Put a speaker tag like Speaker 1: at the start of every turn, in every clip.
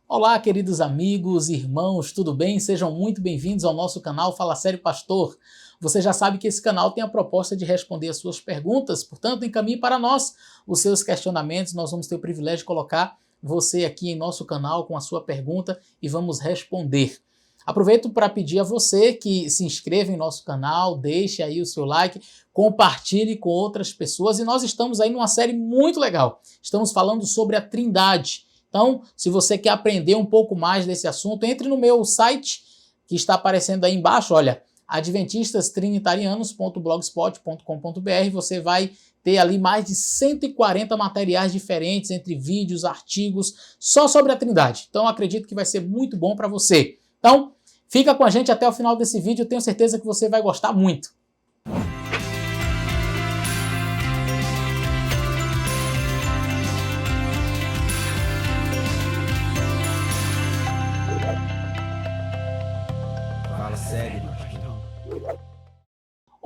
Speaker 1: Olá, queridos amigos, irmãos, tudo bem? Sejam muito bem-vindos ao nosso canal Fala Sério Pastor. Você já sabe que esse canal tem a proposta de responder as suas perguntas, portanto, encaminhe para nós os seus questionamentos. Nós vamos ter o privilégio de colocar você aqui em nosso canal com a sua pergunta e vamos responder. Aproveito para pedir a você que se inscreva em nosso canal, deixe aí o seu like, compartilhe com outras pessoas e nós estamos aí numa série muito legal. Estamos falando sobre a Trindade. Então, se você quer aprender um pouco mais desse assunto, entre no meu site, que está aparecendo aí embaixo, olha, adventistastrinitarianos.blogspot.com.br. Você vai ter ali mais de 140 materiais diferentes, entre vídeos, artigos, só sobre a Trindade. Então, acredito que vai ser muito bom para você. Então, fica com a gente até o final desse vídeo, eu tenho certeza que você vai gostar muito.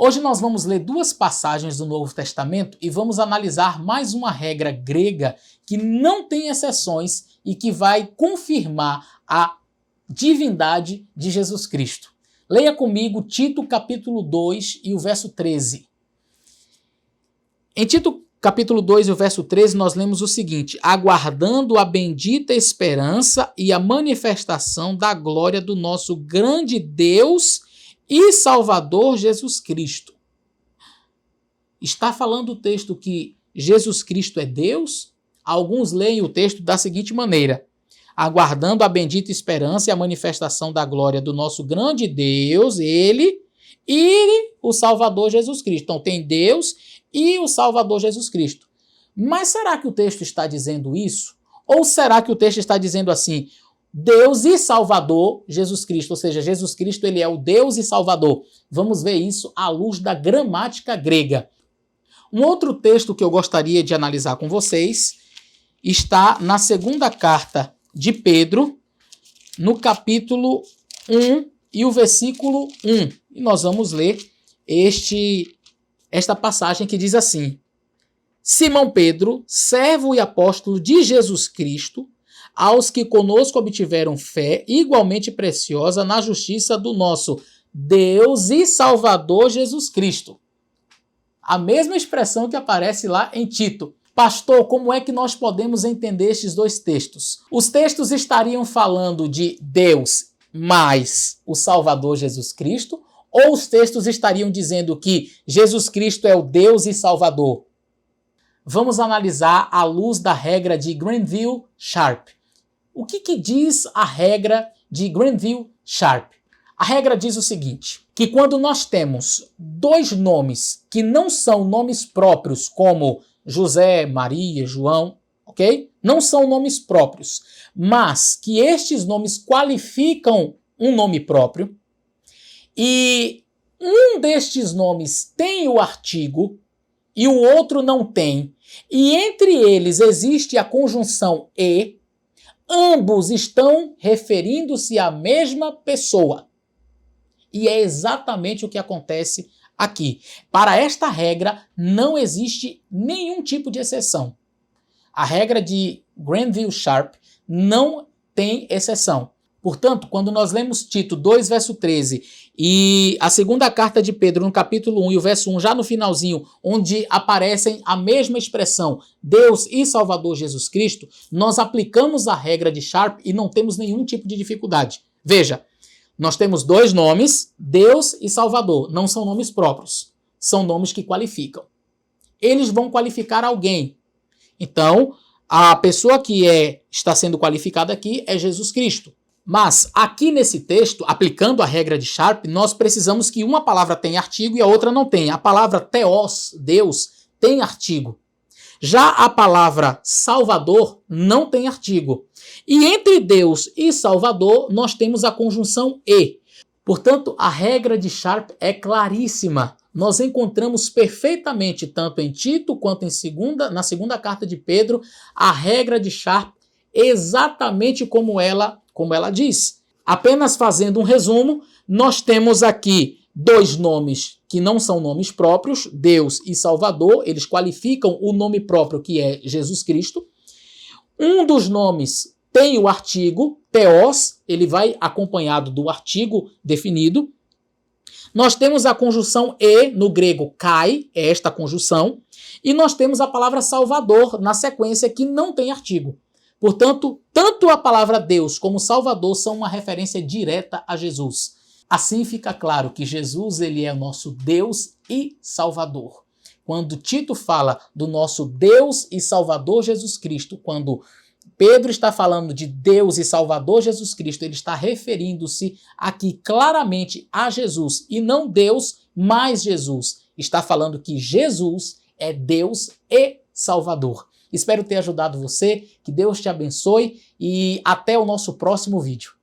Speaker 1: Hoje nós vamos ler duas passagens do Novo Testamento e vamos analisar mais uma regra grega que não tem exceções e que vai confirmar a divindade de Jesus Cristo. Leia comigo Tito capítulo 2 e o verso 13. Em Tito capítulo 2 e o verso 13 nós lemos o seguinte: aguardando a bendita esperança e a manifestação da glória do nosso grande Deus e Salvador Jesus Cristo. Está falando o texto que Jesus Cristo é Deus? Alguns leem o texto da seguinte maneira: aguardando a bendita esperança e a manifestação da glória do nosso grande Deus, Ele e o Salvador Jesus Cristo. Então tem Deus e o Salvador Jesus Cristo. Mas será que o texto está dizendo isso? Ou será que o texto está dizendo assim: Deus e Salvador Jesus Cristo, ou seja, Jesus Cristo ele é o Deus e Salvador? Vamos ver isso à luz da gramática grega. Um outro texto que eu gostaria de analisar com vocês está na segunda carta de Pedro, no capítulo 1 e o versículo 1. E nós vamos ler esta passagem que diz assim: Simão Pedro, servo e apóstolo de Jesus Cristo, aos que conosco obtiveram fé igualmente preciosa na justiça do nosso Deus e Salvador Jesus Cristo. A mesma expressão que aparece lá em Tito. Pastor, como é que nós podemos entender estes dois textos? Os textos estariam falando de Deus mais o Salvador Jesus Cristo, ou os textos estariam dizendo que Jesus Cristo é o Deus e Salvador? Vamos analisar à luz da regra de Granville-Sharp. O que diz a regra de Granville-Sharp? A regra diz o seguinte, que quando nós temos dois nomes que não são nomes próprios, como José, Maria, João, ok? Não são nomes próprios, mas que estes nomes qualificam um nome próprio, e um destes nomes tem o artigo e o outro não tem, e entre eles existe a conjunção e, ambos estão referindo-se à mesma pessoa. E é exatamente o que acontece aqui. Para esta regra, não existe nenhum tipo de exceção. A regra de Granville-Sharp não tem exceção. Portanto, quando nós lemos Tito 2, verso 13, e a segunda carta de Pedro, no capítulo 1 e o verso 1, já no finalzinho, onde aparecem a mesma expressão, Deus e Salvador Jesus Cristo, nós aplicamos a regra de Sharp e não temos nenhum tipo de dificuldade. Veja, nós temos dois nomes, Deus e Salvador. Não são nomes próprios, são nomes que qualificam. Eles vão qualificar alguém. Então, a pessoa que está sendo qualificada aqui é Jesus Cristo. Mas aqui nesse texto, aplicando a regra de Sharp, nós precisamos que uma palavra tenha artigo e a outra não tenha. A palavra Theos, Deus, tem artigo. Já a palavra Salvador não tem artigo. E entre Deus e Salvador, nós temos a conjunção e. Portanto, a regra de Sharp é claríssima. Nós encontramos perfeitamente, tanto em Tito quanto na segunda carta de Pedro, a regra de Sharp exatamente como ela diz. Apenas fazendo um resumo, nós temos aqui dois nomes que não são nomes próprios, Deus e Salvador, eles qualificam o nome próprio que é Jesus Cristo. Um dos nomes tem o artigo theos, ele vai acompanhado do artigo definido. Nós temos a conjunção e, no grego kai, é esta conjunção, e nós temos a palavra Salvador na sequência que não tem artigo. Portanto, tanto a palavra Deus como Salvador são uma referência direta a Jesus. Assim fica claro que Jesus ele é o nosso Deus e Salvador. Quando Tito fala do nosso Deus e Salvador Jesus Cristo, quando Pedro está falando de Deus e Salvador Jesus Cristo, ele está referindo-se aqui claramente a Jesus e não Deus mais Jesus. Está falando que Jesus é Deus e Salvador. Espero ter ajudado você, que Deus te abençoe e até o nosso próximo vídeo.